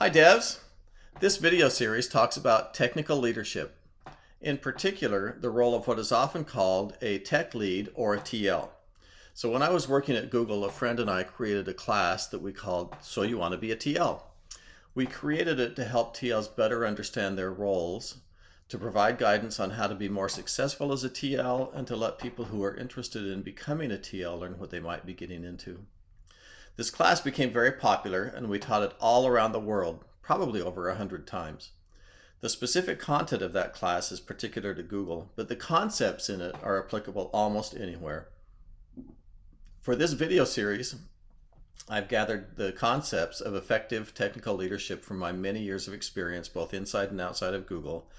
Hi devs! This video series talks about technical leadership, in particular the role of what is often called a tech lead or a TL. So when I was working at Google, a friend and I created a class that we called So You Want to Be a TL. We created it to help TLs better understand their roles, to provide guidance on how to be more successful as a TL, and to let people who are interested in becoming a TL learn what they might be getting into. This class became very popular and we taught it all around the world, probably over 100 times. The specific content of that class is particular to Google, but the concepts in it are applicable almost anywhere. For this video series, I've gathered the concepts of effective technical leadership from my many years of experience both inside and outside of Google,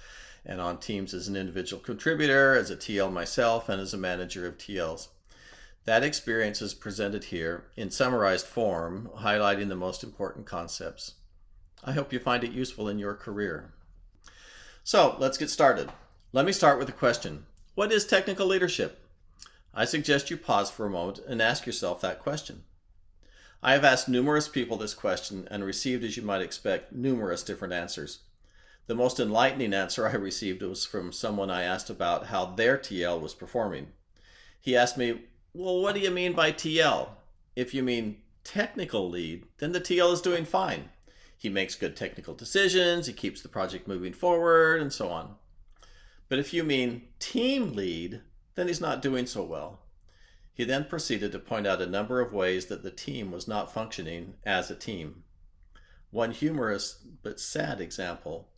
and on teams as an individual contributor, as a TL myself, and as a manager of TLs. That experience is presented here in summarized form, highlighting the most important concepts. I hope you find it useful in your career. So let's get started. Let me start with a question. What is technical leadership? I suggest you pause for a moment and ask yourself that question. I have asked numerous people this question and received, as you might expect, numerous different answers. The most enlightening answer I received was from someone I asked about how their TL was performing. He asked me, well, what do you mean by TL? If you mean technical lead, then the TL is doing fine. He makes good technical decisions, he keeps the project moving forward, and so on. But if you mean team lead, then he's not doing so well. He then proceeded to point out a number of ways that the team was not functioning as a team. One humorous but sad example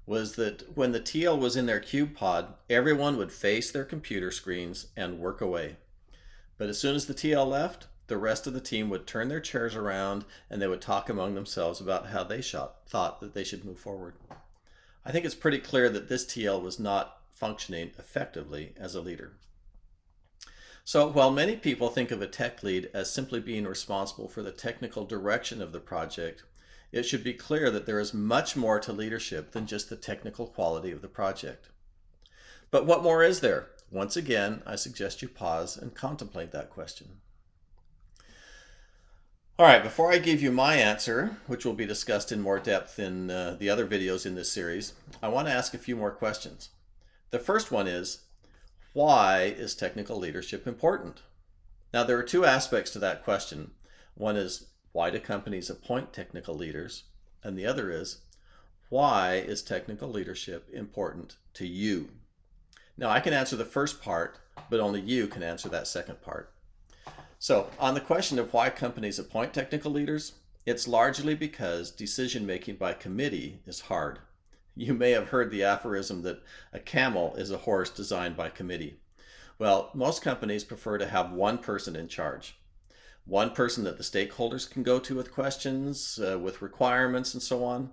was that when the TL was in their cube pod, everyone would face their computer screens and work away. But as soon as the TL left, the rest of the team would turn their chairs around and they would talk among themselves about how they thought that they should move forward. I think it's pretty clear that this TL was not functioning effectively as a leader. So while many people think of a tech lead as simply being responsible for the technical direction of the project, it should be clear that there is much more to leadership than just the technical quality of the project. But what more is there? Once again, I suggest you pause and contemplate that question. All right, before I give you my answer, which will be discussed in more depth in the other videos in this series, I want to ask a few more questions. The first one is, why is technical leadership important? Now, there are two aspects to that question. One is, why do companies appoint technical leaders? And the other is, why is technical leadership important to you? Now, I can answer the first part, but only you can answer that second part. So, on the question of why companies appoint technical leaders, it's largely because decision-making by committee is hard. You may have heard the aphorism that a camel is a horse designed by committee. Well, most companies prefer to have one person in charge. One person that the stakeholders can go to with questions, with requirements and so on.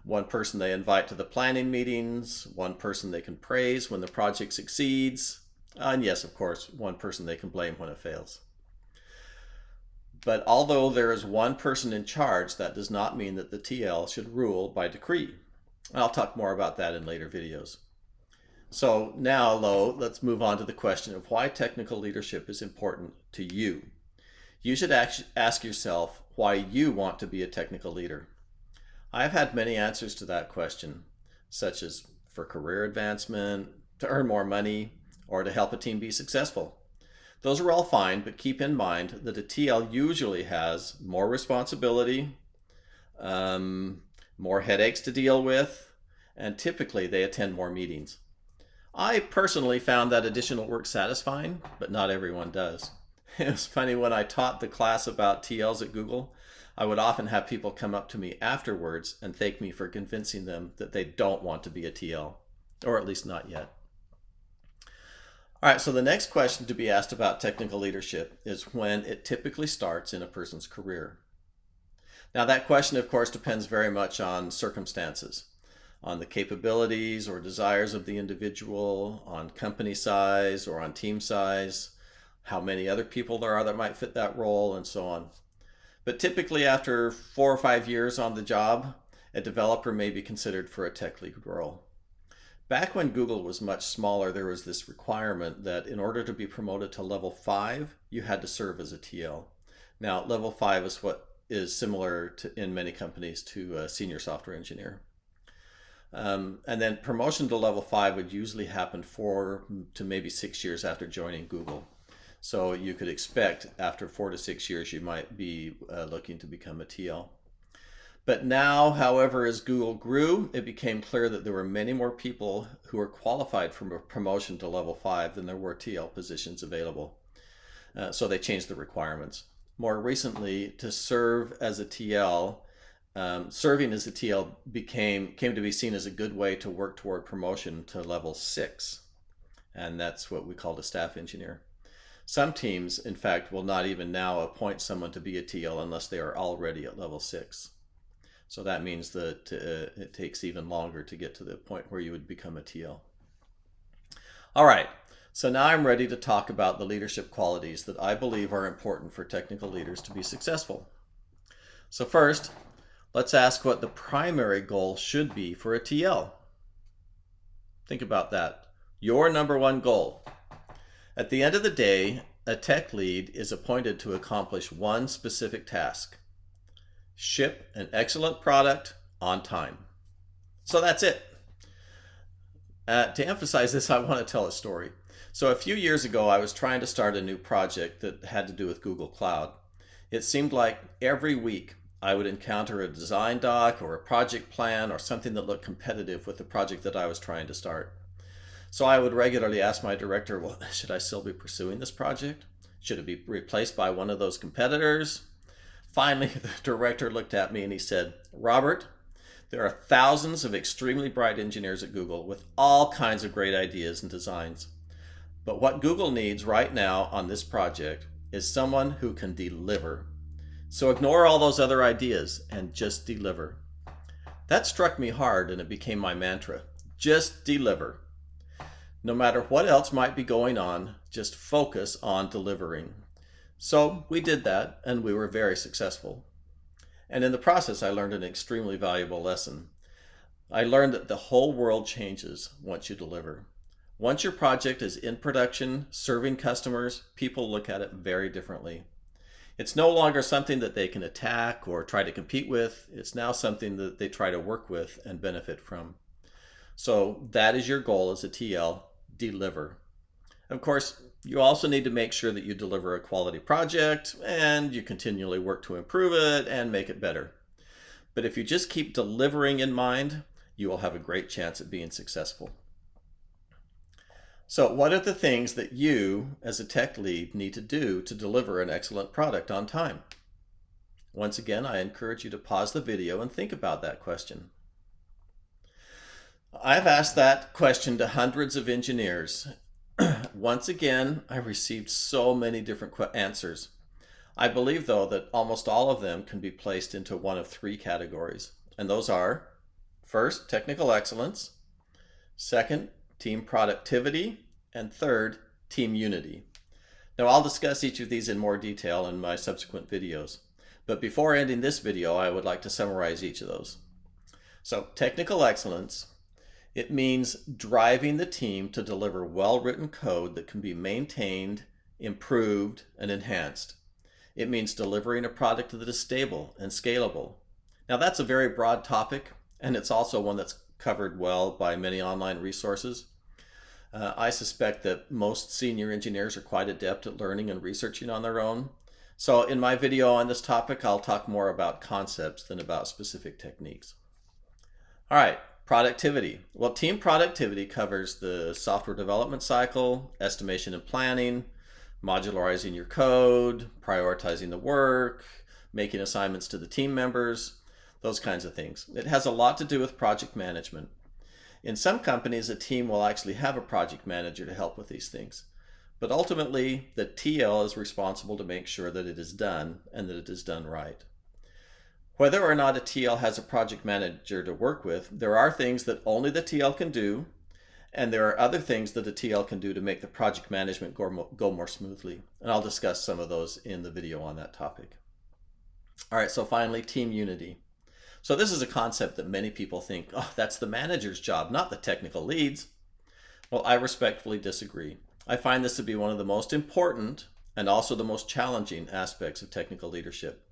One person they invite to the planning meetings, one person they can praise when the project succeeds, and yes, of course, one person they can blame when it fails. But although there is one person in charge, that does not mean that the TL should rule by decree. I'll talk more about that in later videos. So now, let's move on to the question of why technical leadership is important to you. You should ask yourself why you want to be a technical leader. I've had many answers to that question, such as for career advancement, to earn more money, or to help a team be successful. Those are all fine, but keep in mind that a TL usually has more responsibility, more headaches to deal with, and typically they attend more meetings. I personally found that additional work satisfying, but not everyone does. It was funny when I taught the class about TLs at Google, I would often have people come up to me afterwards and thank me for convincing them that they don't want to be a TL, or at least not yet. All right, so the next question to be asked about technical leadership is when it typically starts in a person's career. Now that question, of course, depends very much on circumstances, on the capabilities or desires of the individual, on company size or on team size, how many other people there are that might fit that role, and so on. But typically after 4 or 5 years on the job, a developer may be considered for a tech lead role. Back when Google was much smaller, there was this requirement that in order to be promoted to level 5, you had to serve as a TL. Now, level 5 is what is similar to, in many companies, to a senior software engineer. And then promotion to level 5 would usually happen 4 to maybe 6 years after joining Google. So you could expect after 4 to 6 years you might be looking to become a TL. But now, however, as Google grew, it became clear that there were many more people who were qualified for a promotion to level 5 than there were TL positions available. So they changed the requirements. More recently, to serve as a TL, serving as a TL came to be seen as a good way to work toward promotion to level 6. And that's what we call a staff engineer. Some teams, in fact, will not even now appoint someone to be a TL unless they are already at level 6. So that means that it takes even longer to get to the point where you would become a TL. All right, so now I'm ready to talk about the leadership qualities that I believe are important for technical leaders to be successful. So first, let's ask what the primary goal should be for a TL. Think about that. Your number one goal. At the end of the day, a tech lead is appointed to accomplish one specific task: ship an excellent product on time. So that's it. To emphasize this, I want to tell a story. So a few years ago, I was trying to start a new project that had to do with Google Cloud. It seemed like every week I would encounter a design doc or a project plan or something that looked competitive with the project that I was trying to start. So I would regularly ask my director, well, should I still be pursuing this project? Should it be replaced by one of those competitors? Finally, the director looked at me and he said, Robert, there are thousands of extremely bright engineers at Google with all kinds of great ideas and designs. But what Google needs right now on this project is someone who can deliver. So ignore all those other ideas and just deliver. That struck me hard and it became my mantra. Just deliver. No matter what else might be going on, just focus on delivering. So we did that, and we were very successful. And in the process, I learned an extremely valuable lesson. I learned that the whole world changes once you deliver. Once your project is in production, serving customers, people look at it very differently. It's no longer something that they can attack or try to compete with. It's now something that they try to work with and benefit from. So that is your goal as a TL, deliver. Of course, you also need to make sure that you deliver a quality project and you continually work to improve it and make it better. But if you just keep delivering in mind, you will have a great chance at being successful. So what are the things that you as a tech lead need to do to deliver an excellent product on time? Once again, I encourage you to pause the video and think about that question. I've asked that question to hundreds of engineers. Once again, I received so many different answers. I believe, though, that almost all of them can be placed into one of 3 categories. And those are, first, technical excellence, second, team productivity, and third, team unity. Now, I'll discuss each of these in more detail in my subsequent videos. But before ending this video, I would like to summarize each of those. So, technical excellence. It means driving the team to deliver well-written code that can be maintained, improved, and enhanced. It means delivering a product that is stable and scalable. Now that's a very broad topic, and it's also one that's covered well by many online resources. I suspect that most senior engineers are quite adept at learning and researching on their own. So in my video on this topic, I'll talk more about concepts than about specific techniques. All right. Productivity. Well, team productivity covers the software development cycle, estimation and planning, modularizing your code, prioritizing the work, making assignments to the team members, those kinds of things. It has a lot to do with project management. In some companies, a team will actually have a project manager to help with these things. But ultimately, the TL is responsible to make sure that it is done and that it is done right. Whether or not a TL has a project manager to work with, there are things that only the TL can do, and there are other things that a TL can do to make the project management go more smoothly. And I'll discuss some of those in the video on that topic. All right, so finally, team unity. So this is a concept that many people think, oh, that's the manager's job, not the technical leads. Well, I respectfully disagree. I find this to be one of the most important and also the most challenging aspects of technical leadership.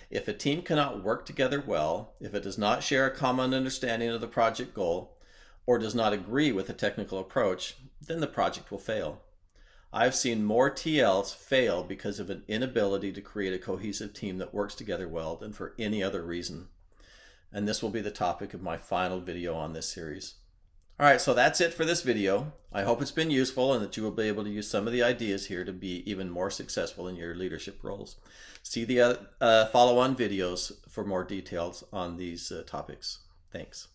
If a team cannot work together well, if it does not share a common understanding of the project goal, or does not agree with the technical approach, then the project will fail. I've seen more TLs fail because of an inability to create a cohesive team that works together well than for any other reason. And this will be the topic of my final video on this series. All right, so that's it for this video. I hope it's been useful and that you will be able to use some of the ideas here to be even more successful in your leadership roles. See the follow-on videos for more details on these topics. Thanks.